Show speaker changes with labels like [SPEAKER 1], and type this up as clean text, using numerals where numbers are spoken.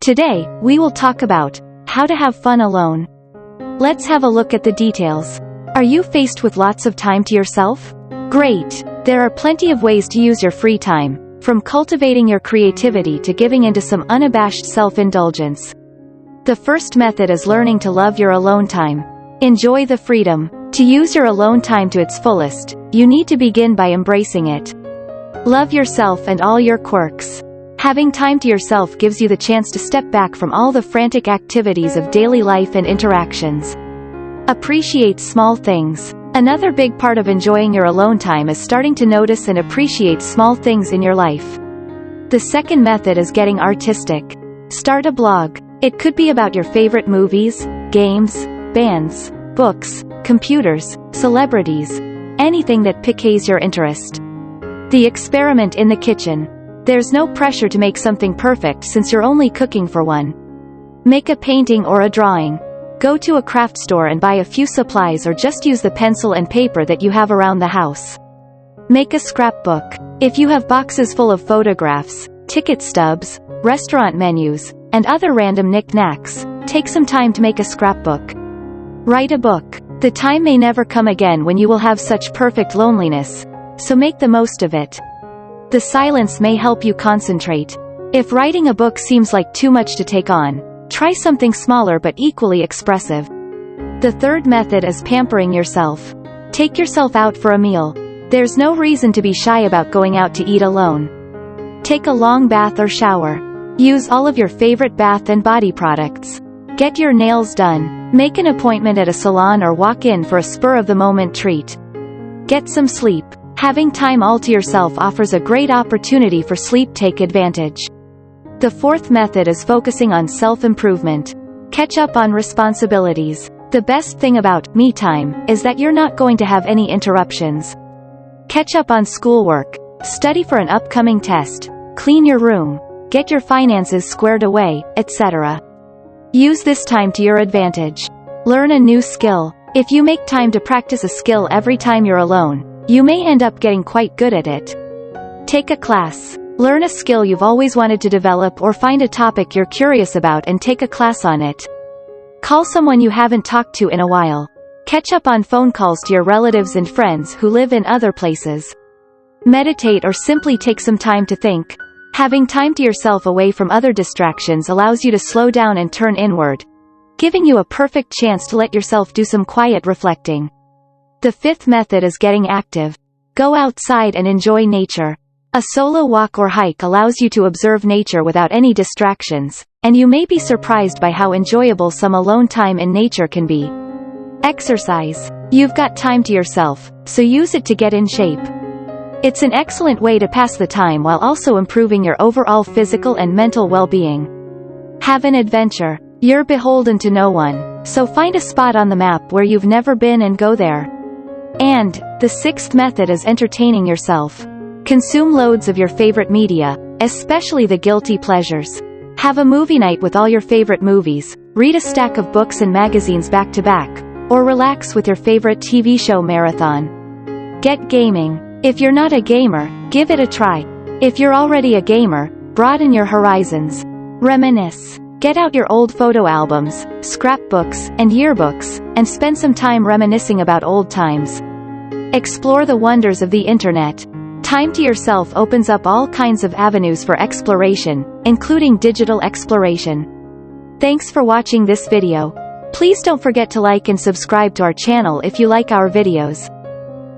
[SPEAKER 1] Today, we will talk about how to have fun alone. Let's have a look at the details. Are you faced with lots of time to yourself? Great! There are plenty of ways to use your free time, from cultivating your creativity to giving into some unabashed self-indulgence. The first method is learning to love your alone time. Enjoy the freedom. To use your alone time to its fullest, you need to begin by embracing it. Love yourself and all your quirks. Having time to yourself gives you the chance to step back from all the frantic activities of daily life and interactions. Appreciate small things. Another big part of enjoying your alone time is starting to notice and appreciate small things in your life. The second method is getting artistic. Start a blog. It could be about your favorite movies, games, bands, books, computers, celebrities, anything that piques your interest. The experiment in the kitchen. There's no pressure to make something perfect since you're only cooking for one. Make a painting or a drawing. Go to a craft store and buy a few supplies or just use the pencil and paper that you have around the house. Make a scrapbook. If you have boxes full of photographs, ticket stubs, restaurant menus, and other random knickknacks, take some time to make a scrapbook. Write a book. The time may never come again when you will have such perfect loneliness, so make the most of it. The silence may help you concentrate. If writing a book seems like too much to take on, try something smaller but equally expressive. The third method is pampering yourself. Take yourself out for a meal. There's no reason to be shy about going out to eat alone. Take a long bath or shower. Use all of your favorite bath and body products. Get your nails done. Make an appointment at a salon or walk in for a spur-of-the-moment treat. Get some sleep. Having time all to yourself offers a great opportunity for sleep. Take advantage. The fourth method is focusing on self-improvement. Catch up on responsibilities. The best thing about me time is that you're not going to have any interruptions. Catch up on schoolwork. Study for an upcoming test. Clean your room. Get your finances squared away, etc. Use this time to your advantage. Learn a new skill. If you make time to practice a skill every time you're alone, you may end up getting quite good at it. Take a class. Learn a skill you've always wanted to develop or find a topic you're curious about and take a class on it. Call someone you haven't talked to in a while. Catch up on phone calls to your relatives and friends who live in other places. Meditate or simply take some time to think. Having time to yourself away from other distractions allows you to slow down and turn inward, giving you a perfect chance to let yourself do some quiet reflecting. The fifth method is getting active. Go outside and enjoy nature. A solo walk or hike allows you to observe nature without any distractions, and you may be surprised by how enjoyable some alone time in nature can be. Exercise. You've got time to yourself, so use it to get in shape. It's an excellent way to pass the time while also improving your overall physical and mental well-being. Have an adventure. You're beholden to no one, so find a spot on the map where you've never been and go there. And the sixth method is entertaining yourself. Consume loads of your favorite media, especially the guilty pleasures. Have a movie night with all your favorite movies, read a stack of books and magazines back to back, or relax with your favorite TV show marathon. Get gaming. If you're not a gamer, give it a try. If you're already a gamer, broaden your horizons. Reminisce. Get out your old photo albums, scrapbooks, and yearbooks, and spend some time reminiscing about old times. Explore the wonders of the internet. Time to yourself opens up all kinds of avenues for exploration, including digital exploration. Thanks for watching this video. Please don't forget to like and subscribe to our channel if you like our videos.